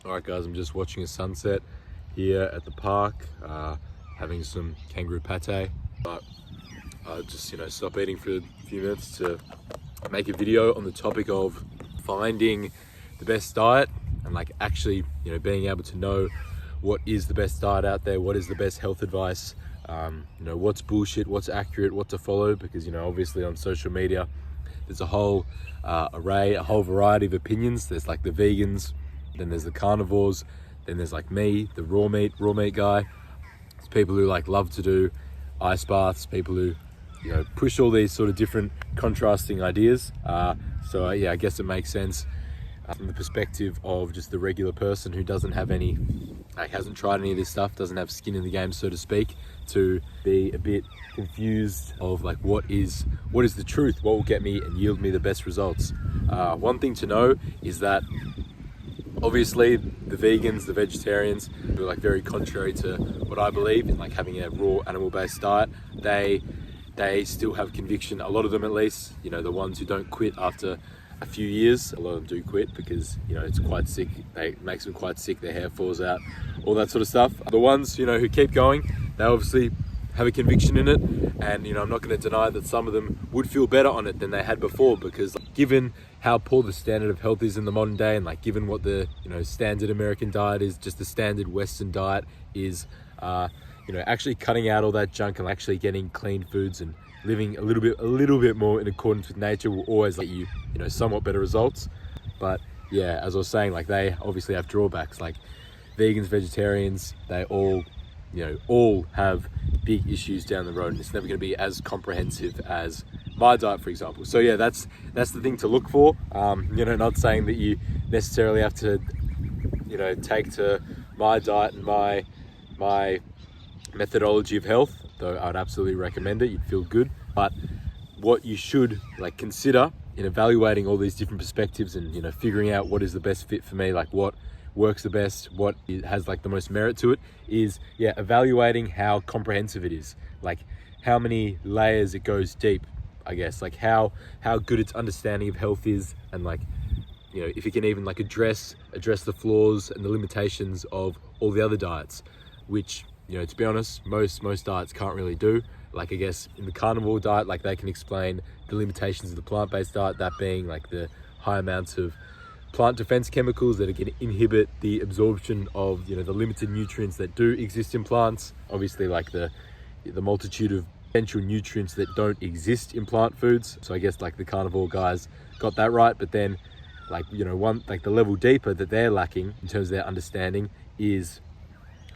Alright guys, I'm just watching a sunset here at the park, having some kangaroo pate. But just stop eating for a few minutes to make a video on the topic of finding the best diet and like actually being able to know what is the best diet out there, what is the best health advice, what's bullshit, what's accurate, what to follow, because obviously on social media there's a whole array, a whole variety of opinions. There's like the vegans, then there's the carnivores, then there's like me, the raw meat guy. There's people who like love to do ice baths, people who push all these sort of different contrasting ideas. So yeah, I guess it makes sense from the perspective of just the regular person who doesn't have any, hasn't tried any of this stuff, doesn't have skin in the game, so to speak, to be a bit confused of like what is the truth, what will get me and yield me the best results. One thing to know is that obviously the vegans, the vegetarians, who are like very contrary to what I believe in, like having a raw animal-based diet, they still have conviction, a lot of them at least, the ones who don't quit after a few years. A lot of them do quit because it's quite sick, it makes them quite sick, their hair falls out, all that sort of stuff. The ones who keep going, they obviously have a conviction in it, and I'm not going to deny that some of them would feel better on it than they had before, because given how poor the standard of health is in the modern day, and like given what the standard American diet is, just the standard Western diet is, actually cutting out all that junk and actually getting clean foods and living a little bit more in accordance with nature will always get you somewhat better results. But yeah, as I was saying, like they obviously have drawbacks. Like vegans, vegetarians, they all have big issues down the road, and it's never going to be as comprehensive as my diet, for example. So yeah, that's the thing to look for. Not saying that you necessarily have to take to my diet and my methodology of health, though I'd absolutely recommend it. You'd feel good. But what you should consider in evaluating all these different perspectives and figuring out what is the best fit for me, like what works the best, what has like the most merit to it, is evaluating how comprehensive it is, like how many layers it goes deep, I guess, like how good its understanding of health is, and like if it can even like address the flaws and the limitations of all the other diets, which to be honest, most diets can't really do. Like I guess in the carnivore diet, like they can explain the limitations of the plant-based diet, that being like the high amounts of plant defense chemicals that are going to inhibit the absorption of the limited nutrients that do exist in plants. Obviously, like the multitude of potential nutrients that don't exist in plant foods. So I guess like the carnivore guys got that right, but then like the level deeper that they're lacking in terms of their understanding is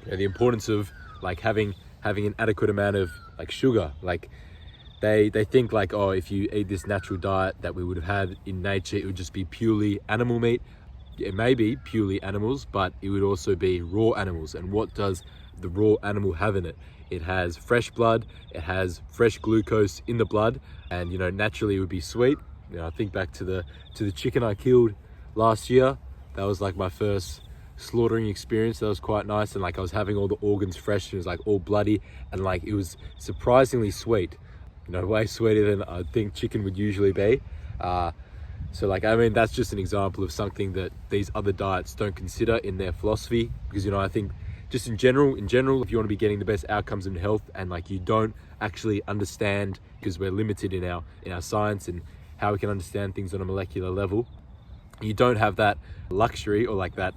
the importance of like having an adequate amount of like sugar. Like they think like, oh, if you eat this natural diet that we would have had in nature, it would just be purely animal meat. It may be purely animals, but it would also be raw animals. And what does the raw animal have in it? It has fresh blood, it has fresh glucose in the blood, and naturally it would be sweet. I think back to the chicken I killed last year. That was like my first slaughtering experience. That was quite nice, and like I was having all the organs fresh, and it was like all bloody, and like it was surprisingly sweet, way sweeter than I think chicken would usually be. So like, I mean, that's just an example of something that these other diets don't consider in their philosophy, because I think just in general, if you want to be getting the best outcomes in health, and like you don't actually understand, because we're limited in our science and how we can understand things on a molecular level, you don't have that luxury or like that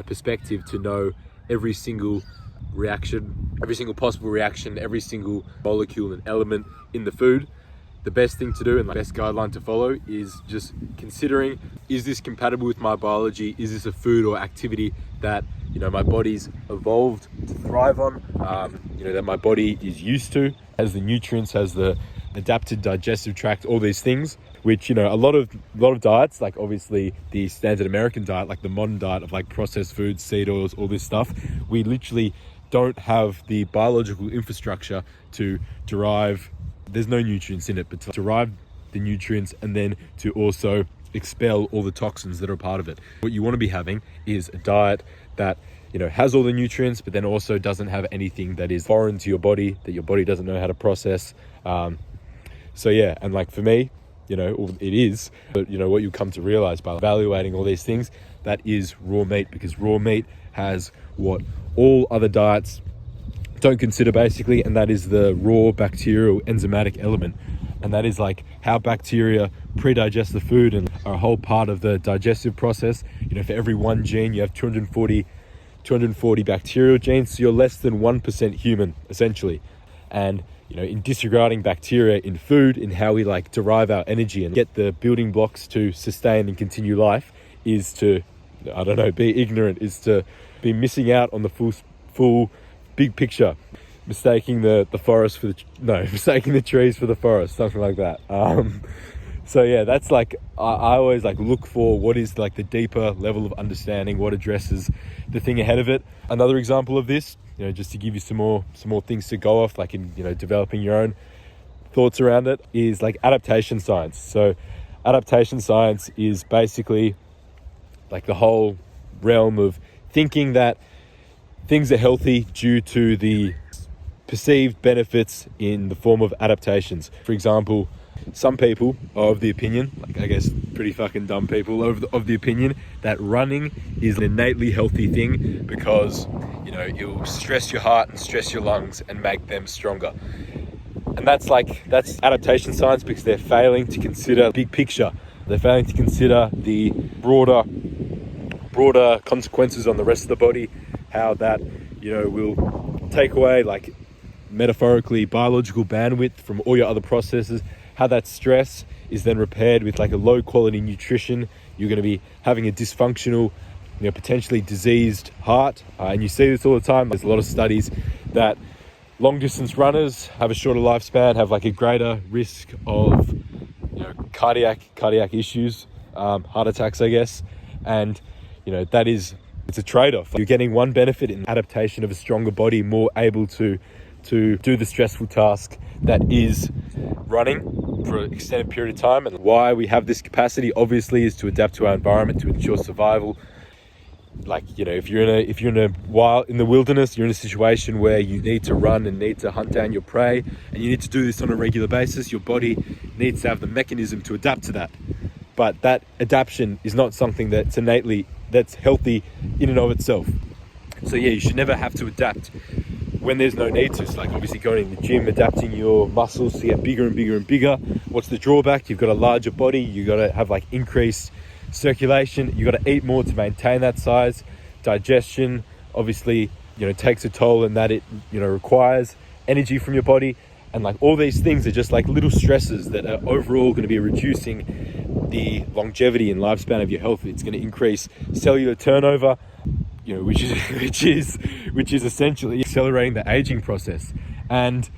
perspective to know every single reaction, every single possible reaction, every single molecule and element in the food. The best thing to do and the best guideline to follow is just considering, is this compatible with my biology? Is this a food or activity that my body's evolved to thrive on, that my body is used to, has the nutrients, has the adapted digestive tract, all these things, which a lot of diets, like obviously the standard American diet, like the modern diet of like processed foods, seed oils, all this stuff, we literally don't have the biological infrastructure to derive, there's no nutrients in it, but to derive the nutrients and then to also expel all the toxins that are a part of it. What you want to be having is a diet that has all the nutrients, but then also doesn't have anything that is foreign to your body, that your body doesn't know how to process. So yeah, and like for me, it is, but what you come to realize by evaluating all these things, that is raw meat, because raw meat has what all other diets don't consider basically, and that is the raw bacterial enzymatic element. And that is like how bacteria pre-digest the food and are a whole part of the digestive process. You know, for every one gene, you have 240 bacterial genes, so you're less than 1% human, essentially. And, you know, in disregarding bacteria in food, in how we like derive our energy and get the building blocks to sustain and continue life, is to, I don't know, be ignorant, is to be missing out on the full big picture, mistaking the forest for mistaking the trees for the forest, something like that. So yeah, that's like, I always like look for what is like the deeper level of understanding, what addresses the thing ahead of it. Another example of this, you know, just to give you some more things to go off, like in, you know, developing your own thoughts around it, is like adaptation science. So adaptation science is basically like the whole realm of thinking that things are healthy due to the perceived benefits in the form of adaptations. For example, some people are of the opinion, like I guess pretty fucking dumb people, of the opinion that running is an innately healthy thing because, you know, it'll stress your heart and stress your lungs and make them stronger. And that's adaptation science, because they're failing to consider the big picture. They're failing to consider the broader consequences on the rest of the body, how that, you know, will take away, like, metaphorically, biological bandwidth from all your other processes, how that stress is then repaired with like a low quality nutrition. You're going to be having a dysfunctional, you know, potentially diseased heart, and you see this all the time. There's a lot of studies that long distance runners have a shorter lifespan, have like a greater risk of, you know, cardiac issues, heart attacks, I guess. And, you know, it's a trade-off. You're getting one benefit in adaptation of a stronger body, more able to do the stressful task that is running for an extended period of time. And why we have this capacity, obviously, is to adapt to our environment, to ensure survival. Like, you know, if you're in the wilderness, you're in a situation where you need to run and need to hunt down your prey, and you need to do this on a regular basis. Your body needs to have the mechanism to adapt to that. But that adaptation is not something that's healthy in and of itself. So yeah, you should never have to adapt when there's no need to. So like obviously going in the gym, adapting your muscles to get bigger and bigger and bigger. What's the drawback? You've got a larger body, you got to have like increased circulation, you got to eat more to maintain that size. Digestion obviously, you know, takes a toll, and that it, you know, requires energy from your body. And like all these things are just like little stresses that are overall going to be reducing the longevity and lifespan of your health. It's going to increase cellular turnover, you know, which is essentially accelerating the aging process. And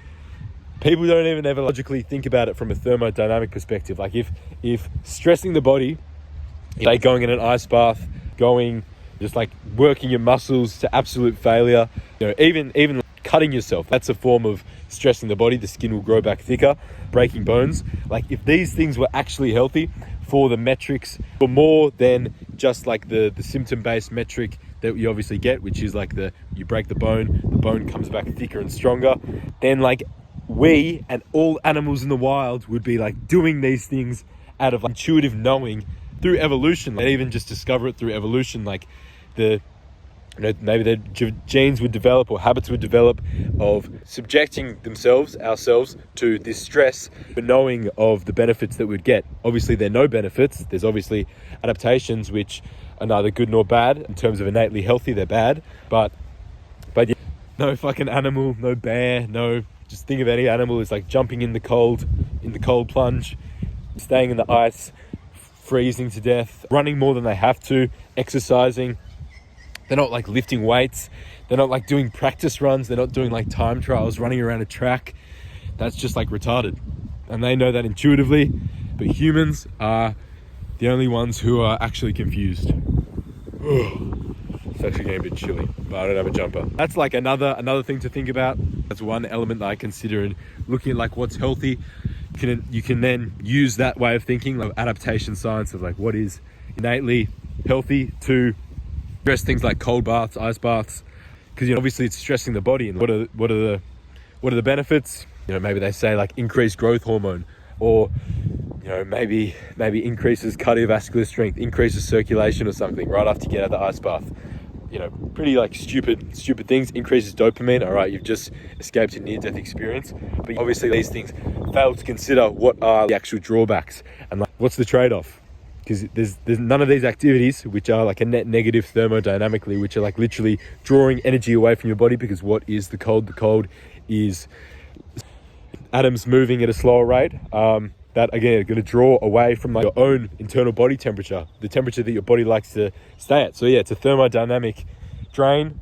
people don't even ever logically think about it from a thermodynamic perspective. Like if stressing the body, like going in an ice bath, just like working your muscles to absolute failure, you know, even cutting yourself, that's a form of stressing the body. The skin will grow back thicker, breaking bones. Like if these things were actually healthy for the metrics, for more than just like the symptom-based metric that you obviously get, which is like you break the bone comes back thicker and stronger, then like we and all animals in the wild would be like doing these things out of like intuitive knowing through evolution. They even just discover it through evolution. Like maybe their genes would develop, or habits would develop, of subjecting ourselves to this stress, but knowing of the benefits that we'd get. Obviously there are no benefits. There's obviously adaptations which are neither good nor bad. In terms of innately healthy, they're bad, but yeah, no fucking animal, no bear, just think of any animal is like jumping in the cold plunge, staying in the ice, freezing to death, running more than they have to, exercising. They're not like lifting weights. They're not like doing practice runs. They're not doing like time trials, running around a track. That's just like retarded. And they know that intuitively, but humans are the only ones who are actually confused. It's actually getting a bit chilly, but I don't have a jumper. That's like another thing to think about. That's one element that I consider in looking at like what's healthy. You can then use that way of thinking, like adaptation science, of like what is innately healthy, to address things like cold baths, ice baths, because, you know, obviously it's stressing the body. And what are the benefits? You know, maybe they say like increased growth hormone, or you know, maybe increases cardiovascular strength, increases circulation or something right after you get out of the ice bath. You know, pretty like stupid things. Increases dopamine. All right, you've just escaped a near-death experience. But obviously these things fail to consider what are the actual drawbacks and like what's the trade-off. Because there's none of these activities which are like a net negative thermodynamically, which are like literally drawing energy away from your body. Because what is the cold? The cold is atoms moving at a slower rate. That again are going to draw away from like your own internal body temperature, the temperature that your body likes to stay at. So yeah, it's a thermodynamic drain.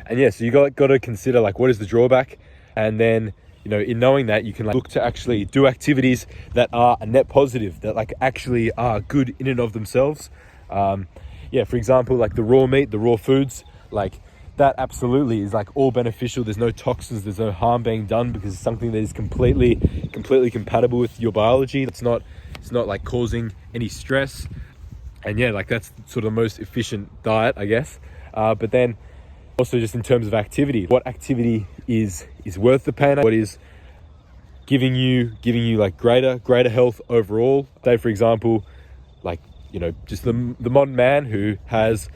And yeah, so you got to consider like what is the drawback, and then, you know, in knowing that, you can like look to actually do activities that are a net positive, that like actually are good in and of themselves. Yeah, for example, like the raw meat, the raw foods, like that absolutely is like all beneficial. There's no toxins, there's no harm being done, because it's something that is completely compatible with your biology. It's not like causing any stress. And yeah, like that's sort of the most efficient diet, I guess. But then also just in terms of activity, what activity is worth the pain? What is giving you like greater health overall? Say for example, like, you know, just the modern man who has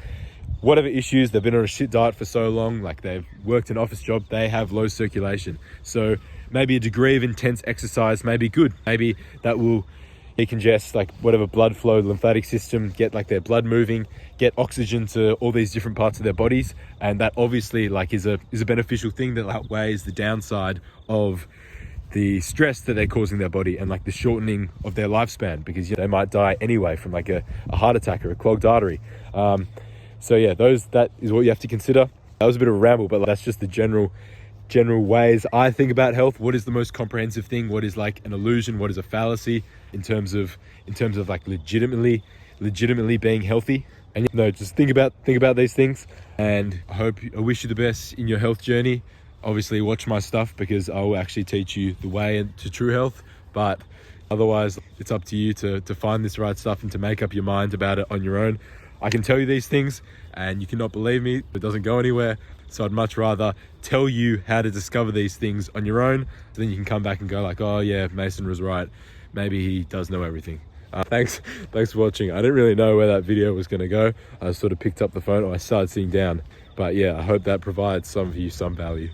whatever issues, they've been on a shit diet for so long, like they've worked an office job, they have low circulation. So maybe a degree of intense exercise may be good. Maybe that will decongest like whatever blood flow, lymphatic system, get like their blood moving, get oxygen to all these different parts of their bodies. And that obviously like is a beneficial thing that outweighs the downside of the stress that they're causing their body and like the shortening of their lifespan, because, you know, they might die anyway from like a heart attack or a clogged artery. So yeah, that is what you have to consider. That was a bit of a ramble, but that's just the general ways I think about health. What is the most comprehensive thing? What is like an illusion? What is a fallacy in terms of like legitimately being healthy? And, you know, just think about these things. And I wish you the best in your health journey. Obviously watch my stuff, because I will actually teach you the way to true health. But otherwise, it's up to you to find this right stuff and to make up your mind about it on your own. I can tell you these things and you cannot believe me. It doesn't go anywhere. So I'd much rather tell you how to discover these things on your own. So then you can come back and go like, oh yeah, Mason was right. Maybe he does know everything. Thanks for watching. I didn't really know where that video was going to go. I sort of picked up the phone, or I started sitting down. But yeah, I hope that provides some of you some value.